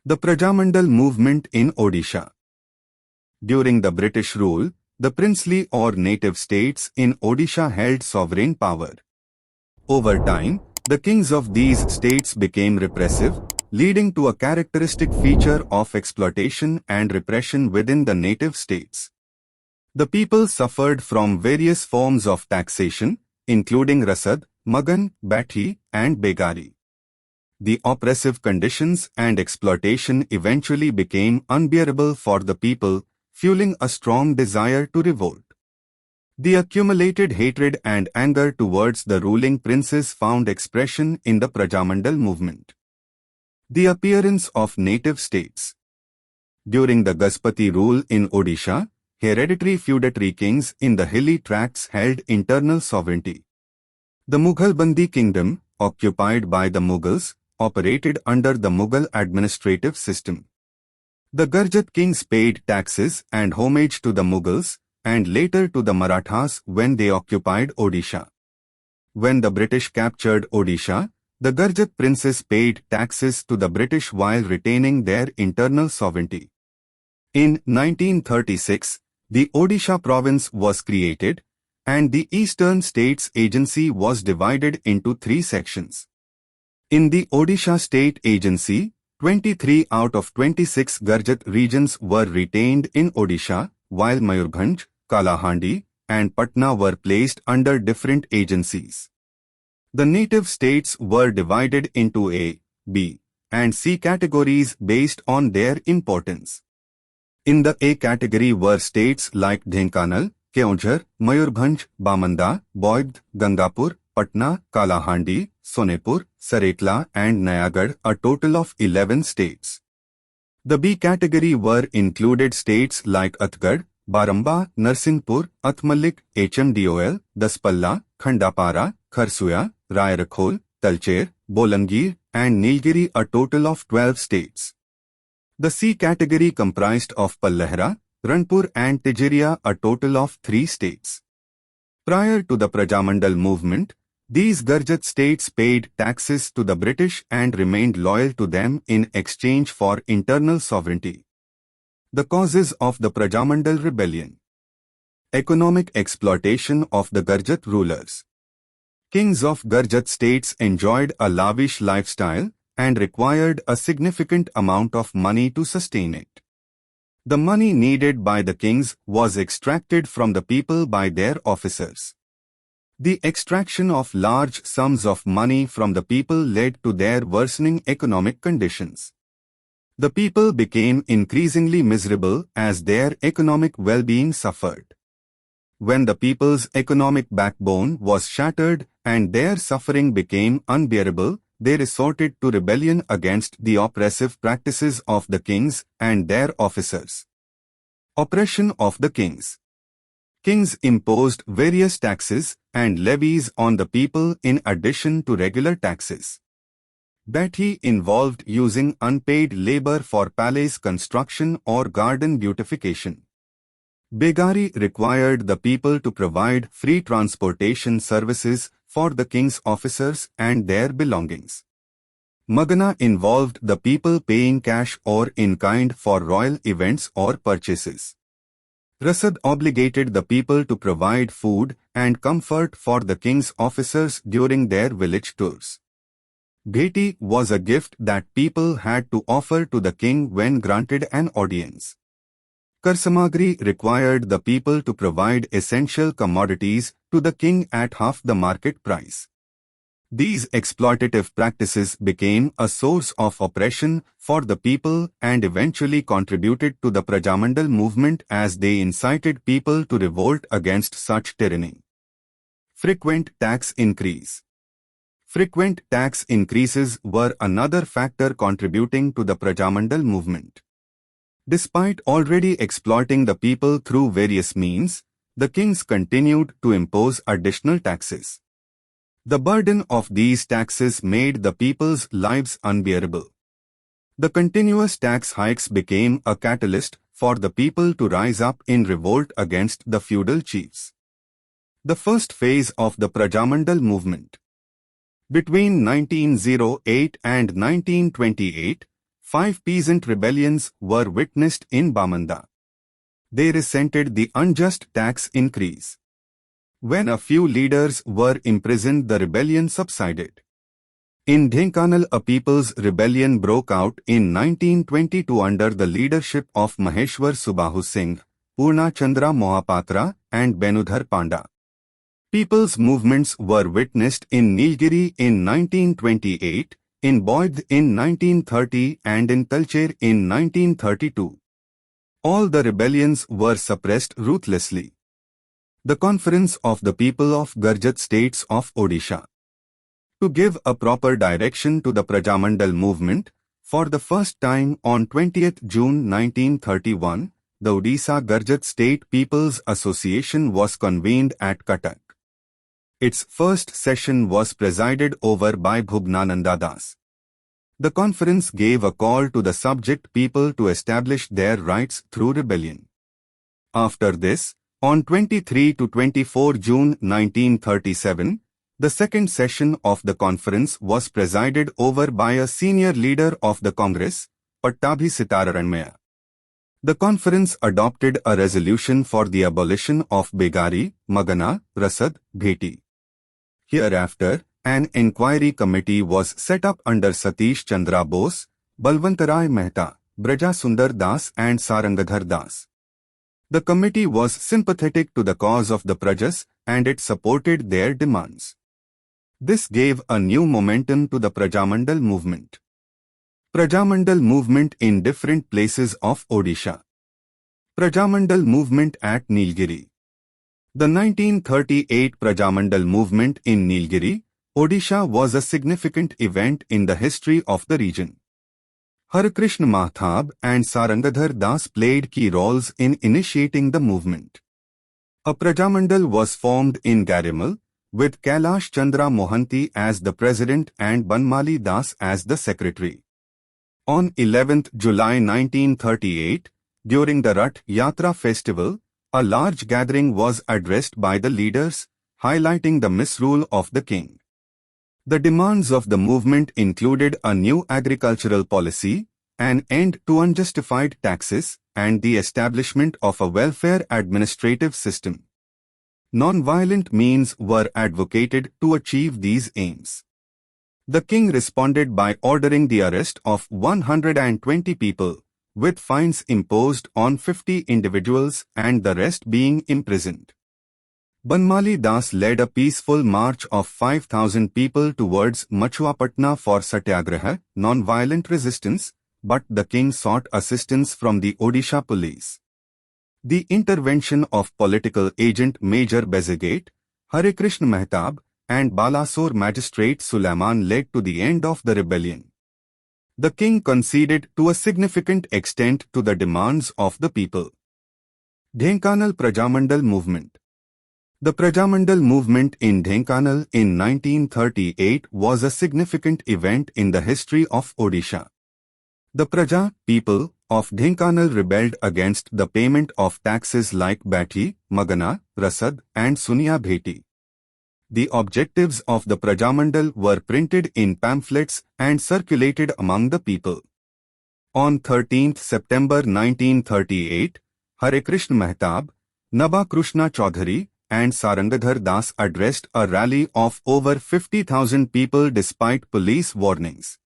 The Prajamandal Movement in Odisha. During the British rule, the princely or native states in Odisha held sovereign power. Over time, the kings of these states became repressive, leading to a characteristic feature of exploitation and repression within the native states. The people suffered from various forms of taxation, including rasad, magan, bati, and begari. The oppressive conditions and exploitation eventually became unbearable for the people, fueling a strong desire to revolt. The accumulated hatred and anger towards the ruling princes found expression in the Prajamandal movement. The appearance of native states. During the Gajapati rule in Odisha, hereditary feudatory kings in the hilly tracts held internal sovereignty. The Mughalbandi kingdom, occupied by the Mughals, operated under the Mughal administrative system. The Garjat kings paid taxes and homage to the Mughals, and later to the Marathas when they occupied Odisha. When the British captured Odisha, the Garjat princes paid taxes to the British while retaining their internal sovereignty. In 1936, the Odisha province was created, and the Eastern States Agency was divided into 3 sections. In the Odisha State Agency, 23 out of 26 Garjat regions were retained in Odisha, while Mayurbhanj, Kalahandi, and Patna were placed under different agencies. The native states were divided into A, B, and C categories based on their importance. In the A category were states like Dhenkanal, Keonjhar, Mayurbhanj, Bamanda, Boyd, Gangapur, Patna, Kalahandi, Sonepur, Sarekla and Nayagarh, a total of 11 states. The B category were included states like Athgad, Baramba, Narsinghpur, Athmalik, HMOO-L, Daspalla, Khandapara, Kharsuya, Rayarakhol, Talcher, Bolangir and Nilgiri, a total of 12 states. The C category comprised of Pallahera, Ranpur and Tijeria, a total of 3 states. Prior to the Prajamandal movement, these Garjat states paid taxes to the British and remained loyal to them in exchange for internal sovereignty. The causes of the Prajamandal Rebellion. Economic exploitation of the Garjat rulers. Kings of Garjat states enjoyed a lavish lifestyle and required a significant amount of money to sustain it. The money needed by the kings was extracted from the people by their officers. The extraction of large sums of money from the people led to their worsening economic conditions. The people became increasingly miserable as their economic well-being suffered. When the people's economic backbone was shattered and their suffering became unbearable, they resorted to rebellion against the oppressive practices of the kings and their officers. Oppression of the kings. Kings imposed various taxes and levies on the people in addition to regular taxes. Bati involved using unpaid labor for palace construction or garden beautification. Begari required the people to provide free transportation services for the king's officers and their belongings. Magana involved the people paying cash or in kind for royal events or purchases. Rasad obligated the people to provide food and comfort for the king's officers during their village tours. Bheti was a gift that people had to offer to the king when granted an audience. Karsamagri required the people to provide essential commodities to the king at half the market price. These exploitative practices became a source of oppression for the people and eventually contributed to the Prajamandal movement as they incited people to revolt against such tyranny. Frequent tax increase. Frequent tax increases were another factor contributing to the Prajamandal movement. Despite already exploiting the people through various means, the kings continued to impose additional taxes. The burden of these taxes made the people's lives unbearable. The continuous tax hikes became a catalyst for the people to rise up in revolt against the feudal chiefs. The first phase of the Prajamandal movement. Between 1908 and 1928, 5 peasant rebellions were witnessed in Bamanda. They resented the unjust tax increase. When a few leaders were imprisoned, the rebellion subsided. In Dhenkanal, a people's rebellion broke out in 1922 under the leadership of Maheshwar Subahu Singh, Purna Chandra Mohapatra, and Benudhar Panda. People's movements were witnessed in Nilgiri in 1928, in Boydh in 1930 and in Talcher in 1932. All the rebellions were suppressed ruthlessly. The Conference of the People of Garajat States of Odisha. To give a proper direction to the Prajamandal movement, for the first time on 20th June 1931, the Odisha Garajat State People's Association was convened at Cuttack. Its first session was presided over by Bhubnananda Das. The conference gave a call to the subject people to establish their rights through rebellion. After this, on 23 to 24 June 1937, the second session of the conference was presided over by a senior leader of the Congress, Pattabhi Sitararanmaya. The conference adopted a resolution for the abolition of Begari, Magana, Rasad, Bheti. Hereafter, an inquiry committee was set up under Satish Chandra Bose, Balwantarai Mehta, Braja Sundar Das and Sarangadhar Das. The committee was sympathetic to the cause of the Prajas and it supported their demands. This gave a new momentum to the Prajamandal movement. Prajamandal movement in different places of Odisha. Prajamandal movement at Nilgiri. The 1938 Prajamandal movement in Nilgiri, Odisha was a significant event in the history of the region. Harikrishna Mahtab and Sarangadhar Das played key roles in initiating the movement. A Prajamandal was formed in Garimal, with Kailash Chandra Mohanty as the president and Banmali Das as the secretary. On 11th July 1938, during the Rath Yatra festival, a large gathering was addressed by the leaders, highlighting the misrule of the king. The demands of the movement included a new agricultural policy, an end to unjustified taxes, and the establishment of a welfare administrative system. Non-violent means were advocated to achieve these aims. The king responded by ordering the arrest of 120 people, with fines imposed on 50 individuals and the rest being imprisoned. Banmali Das led a peaceful march of 5,000 people towards Machuapatna for satyagraha, non-violent resistance, but the king sought assistance from the Odisha police. The intervention of political agent Major Bezegate, Harikrishna Mehtab, and Balasore magistrate Sulaiman led to the end of the rebellion. The king conceded to a significant extent to the demands of the people. Dhenkanal Prajamandal Movement. The Prajamandal movement in Dhenkanal in 1938 was a significant event in the history of Odisha. The Praja, people, of Dhenkanal rebelled against the payment of taxes like Bati, Magana, Rasad, and Sunia Bheti. The objectives of the Prajamandal were printed in pamphlets and circulated among the people. On 13 September 1938, Harikrishna Mehtab, Naba Krishna Chaudhary, and Sarangadhar Das addressed a rally of over 50,000 people despite police warnings.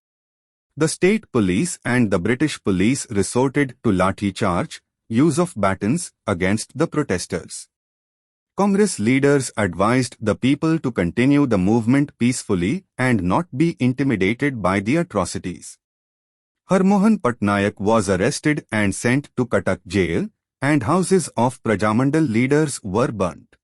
The state police and the British police resorted to lathi charge, use of batons, against the protesters. Congress leaders advised the people to continue the movement peacefully and not be intimidated by the atrocities. Harmohan Patnaik was arrested and sent to Cuttack jail, and houses of Prajamandal leaders were burnt.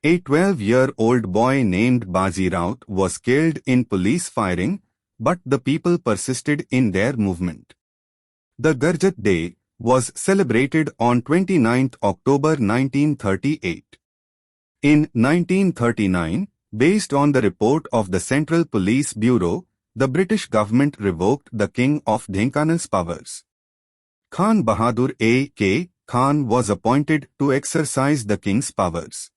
A 12-year-old boy named Bazi Raut was killed in police firing, but the people persisted in their movement. The Garajat Day was celebrated on 29 October 1938. In 1939, based on the report of the Central Police Bureau, the British government revoked the King of Dhenkanal's powers. Khan Bahadur A.K. Khan was appointed to exercise the king's powers.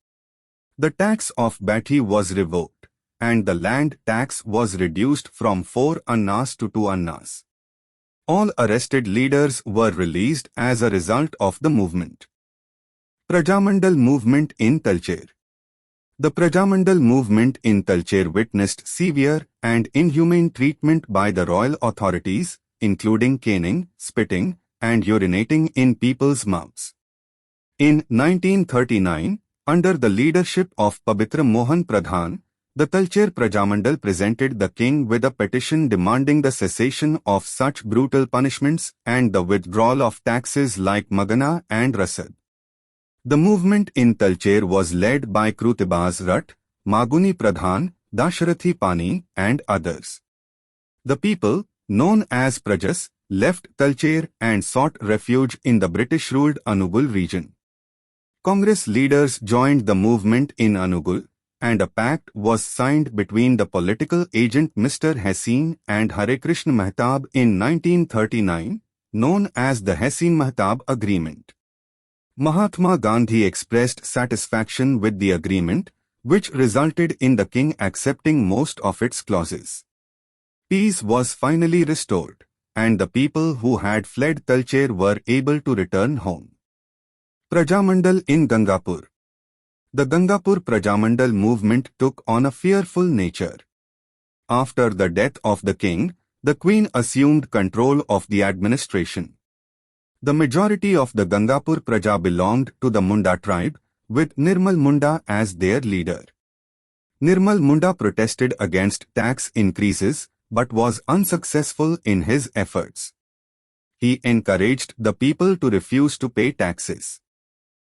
The tax of Bati was revoked, and the land tax was reduced from 4 annas to 2 annas. All arrested leaders were released as a result of the movement. Prajamandal Movement in Talcher. The Prajamandal movement in Talcher witnessed severe and inhumane treatment by the royal authorities, including caning, spitting, and urinating in people's mouths. In 1939, under the leadership of Pabitra Mohan Pradhan, the Talcher Prajamandal presented the king with a petition demanding the cessation of such brutal punishments and the withdrawal of taxes like Magana and Rasad. The movement in Talcher was led by Krutibaz Rat, Maguni Pradhan, Dasharathi Pani, and others. The people, known as Prajas, left Talcher and sought refuge in the British-ruled Anugul region. Congress leaders joined the movement in Anugul, and a pact was signed between the political agent Mr. Hasin and Hare Krishna Mehtab in 1939, known as the Hasin-Mehtab Agreement. Mahatma Gandhi expressed satisfaction with the agreement, which resulted in the king accepting most of its clauses. Peace was finally restored, and the people who had fled Talcher were able to return home. Prajamandal in Gangapur. The Gangapur Prajamandal movement took on a fearful nature. After the death of the king, the queen assumed control of the administration. The majority of the Gangapur Praja belonged to the Munda tribe, with Nirmal Munda as their leader. Nirmal Munda protested against tax increases, but was unsuccessful in his efforts. He encouraged the people to refuse to pay taxes.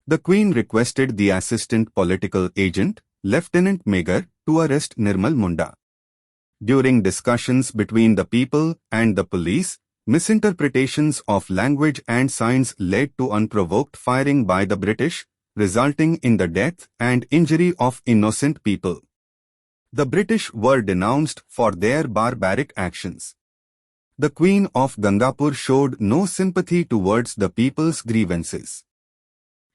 The queen requested the assistant political agent, Lieutenant Megar, to arrest Nirmal Munda. During discussions between the people and the police, misinterpretations of language and signs led to unprovoked firing by the British, resulting in the death and injury of innocent people. The British were denounced for their barbaric actions. The Queen of Gangapur showed no sympathy towards the people's grievances.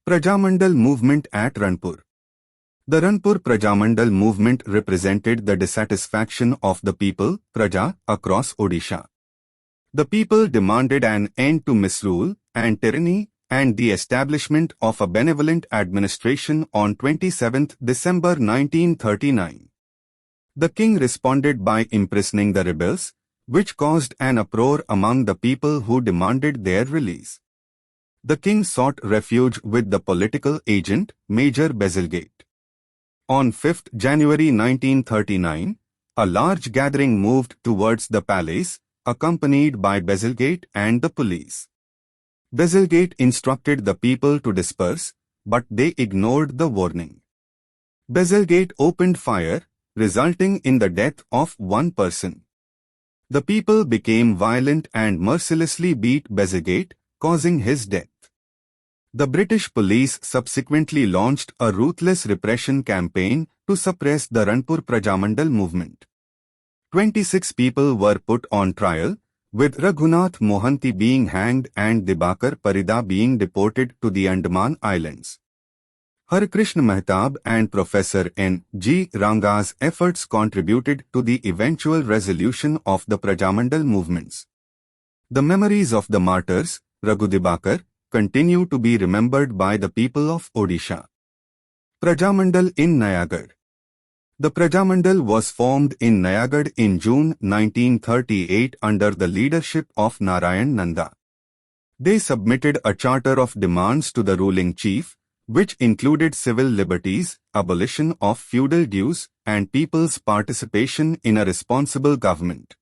Prajamandal Movement at Ranpur. The Ranpur Prajamandal movement represented the dissatisfaction of the people, Praja, across Odisha. The people demanded an end to misrule and tyranny and the establishment of a benevolent administration on 27 December 1939. The king responded by imprisoning the rebels, which caused an uproar among the people who demanded their release. The king sought refuge with the political agent, Major Bezalgate. On 5 January 1939, a large gathering moved towards the palace, accompanied by Bezalgate and the police. Bezalgate instructed the people to disperse, but they ignored the warning. Bezalgate opened fire, resulting in the death of one person. The people became violent and mercilessly beat Bezalgate, causing his death. The British police subsequently launched a ruthless repression campaign to suppress the Ranpur Prajamandal movement. 26 people were put on trial, with Raghunath Mohanty being hanged and Dibakar Parida being deported to the Andaman Islands. Hare Krishna Mehtab and Professor N. G. Ranga's efforts contributed to the eventual resolution of the Prajamandal movements. The memories of the martyrs, Raghu Dibakar, continue to be remembered by the people of Odisha. Prajamandal in Nayagarh. The Prajamandal was formed in Nayagarh in June 1938 under the leadership of Narayan Nanda. They submitted a charter of demands to the ruling chief, which included civil liberties, abolition of feudal dues, and people's participation in a responsible government.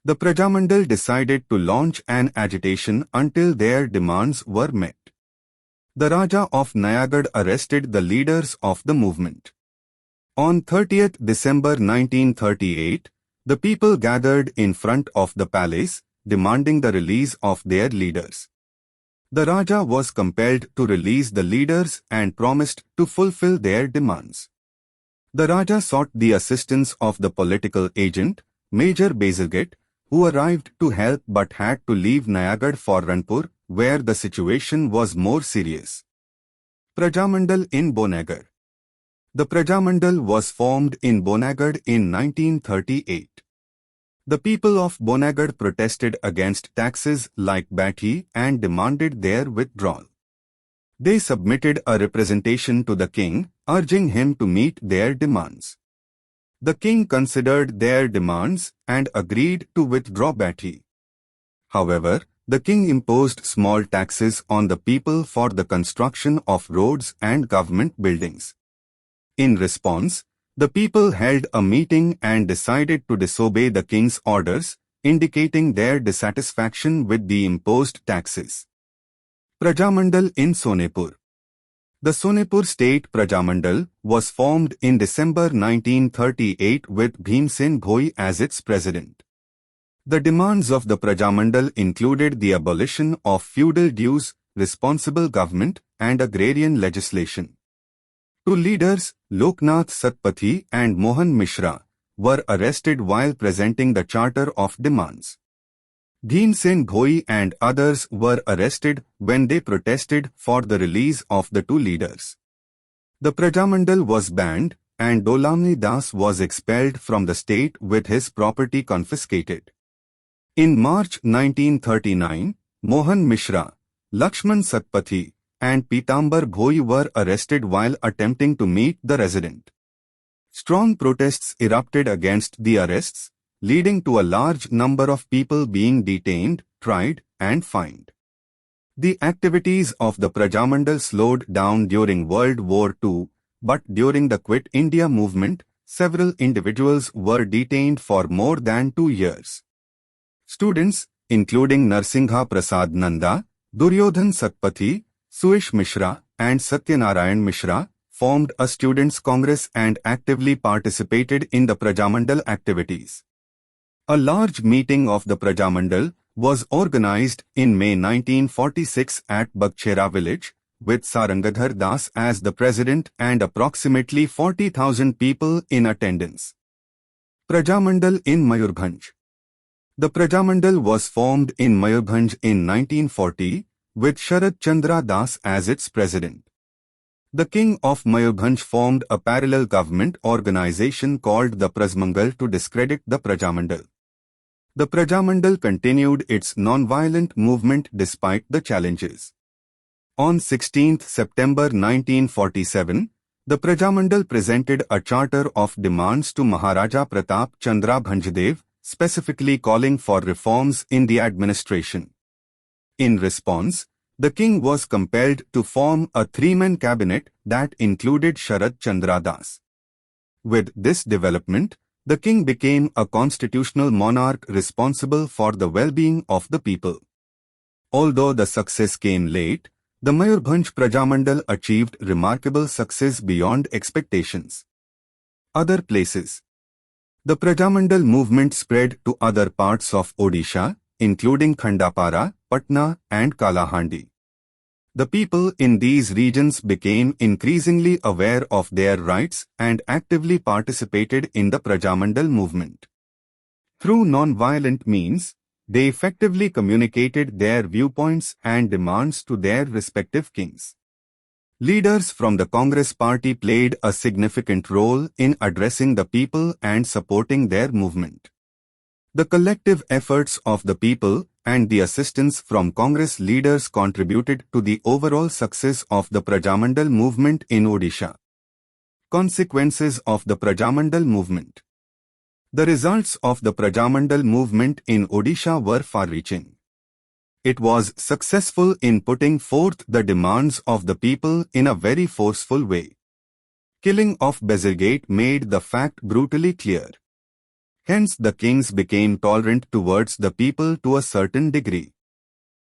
The Prajamandal decided to launch an agitation until their demands were met. The Raja of Nayagarh arrested the leaders of the movement. On 30th December 1938, the people gathered in front of the palace, demanding the release of their leaders. The Raja was compelled to release the leaders and promised to fulfill their demands. The Raja sought the assistance of the political agent, Major Bezalgate, who arrived to help but had to leave Nayagarh for Ranpur, where the situation was more serious. Prajamandal in Bonagar. The Prajamandal was formed in Bonagar in 1938. The people of Bonagad protested against taxes like Bati and demanded their withdrawal. They submitted a representation to the king, urging him to meet their demands. The king considered their demands and agreed to withdraw Bati. However, the king imposed small taxes on the people for the construction of roads and government buildings. In response, the people held a meeting and decided to disobey the king's orders, indicating their dissatisfaction with the imposed taxes. Prajamandal in Sonepur. The Sonepur state Prajamandal was formed in December 1938 with Bhimsen Bhoi as its president. The demands of the Prajamandal included the abolition of feudal dues, responsible government, and agrarian legislation. Two leaders, Loknath Satpathy and Mohan Mishra, were arrested while presenting the Charter of Demands. Bhimsen Bhoi and others were arrested when they protested for the release of the two leaders. The Prajamandal was banned and Dolamni Das was expelled from the state with his property confiscated. In March 1939, Mohan Mishra, Lakshman Satpathy, and Pitambar Bhoi were arrested while attempting to meet the resident. Strong protests erupted against the arrests, leading to a large number of people being detained, tried, and fined. The activities of the Prajamandal slowed down during World War II, but during the Quit India movement, several individuals were detained for more than 2 years. Students, including Narsingha Prasad Nanda, Duryodhan Satpathy, Suish Mishra, and Satyanarayan Mishra, formed a students' congress and actively participated in the Prajamandal activities. A large meeting of the Prajamandal was organized in May 1946 at Bagchera village, with Sarangadhar Das as the president and approximately 40,000 people in attendance. Prajamandal in Mayurbhanj. The Prajamandal was formed in Mayurbhanj in 1940, with Sharad Chandra Das as its president. The king of Mayurbhanj formed a parallel government organization called the Prajamandal to discredit the Prajamandal. The Prajamandal continued its non-violent movement despite the challenges. On 16 September 1947, the Prajamandal presented a charter of demands to Maharaja Pratap Chandra Bhanjdev, specifically calling for reforms in the administration. In response, the king was compelled to form a three-man cabinet that included Sharad Chandra Das. With this development, the king became a constitutional monarch responsible for the well-being of the people. Although the success came late, the Mayurbhanj Prajamandal achieved remarkable success beyond expectations. Other places. The Prajamandal movement spread to other parts of Odisha, including Khandapara, Patna, and Kalahandi. The people in these regions became increasingly aware of their rights and actively participated in the Prajamandal movement. Through non-violent means, they effectively communicated their viewpoints and demands to their respective kings. Leaders from the Congress party played a significant role in addressing the people and supporting their movement. The collective efforts of the people and the assistance from Congress leaders contributed to the overall success of the Prajamandal movement in Odisha. Consequences of the Prajamandal movement. The results of the Prajamandal movement in Odisha were far-reaching. It was successful in putting forth the demands of the people in a very forceful way. Killing of Bezirgate made the fact brutally clear. Hence the kings became tolerant towards the people to a certain degree.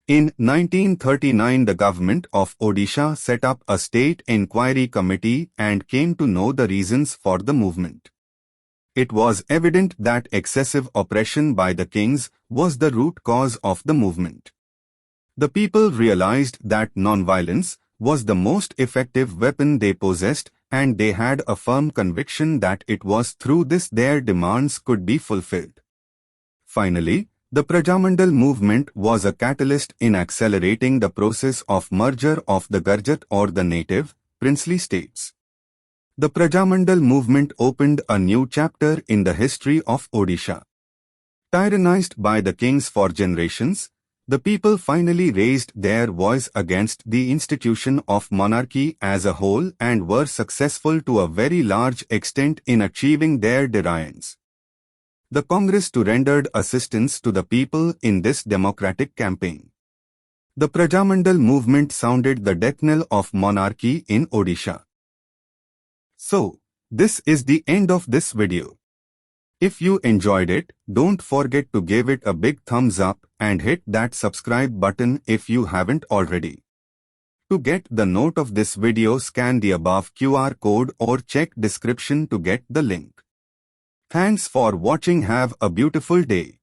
In 1939 the government of Odisha set up a state inquiry committee and came to know the reasons for the movement. It was evident that excessive oppression by the kings was the root cause of the movement. The people realized that non-violence was the most effective weapon they possessed, and they had a firm conviction that it was through this their demands could be fulfilled. Finally, the Prajamandal movement was a catalyst in accelerating the process of merger of the Garjat or the native, princely states. The Prajamandal movement opened a new chapter in the history of Odisha. Tyrannized by the kings for generations, the people finally raised their voice against the institution of monarchy as a whole and were successful to a very large extent in achieving their defiance. The Congress too rendered assistance to the people in this democratic campaign. The Prajamandal movement sounded the death knell of monarchy in Odisha. So, this is the end of this video. If you enjoyed it, don't forget to give it a big thumbs up and hit that subscribe button if you haven't already. To get the note of this video, scan the above QR code or check description to get the link. Thanks for watching. Have a beautiful day.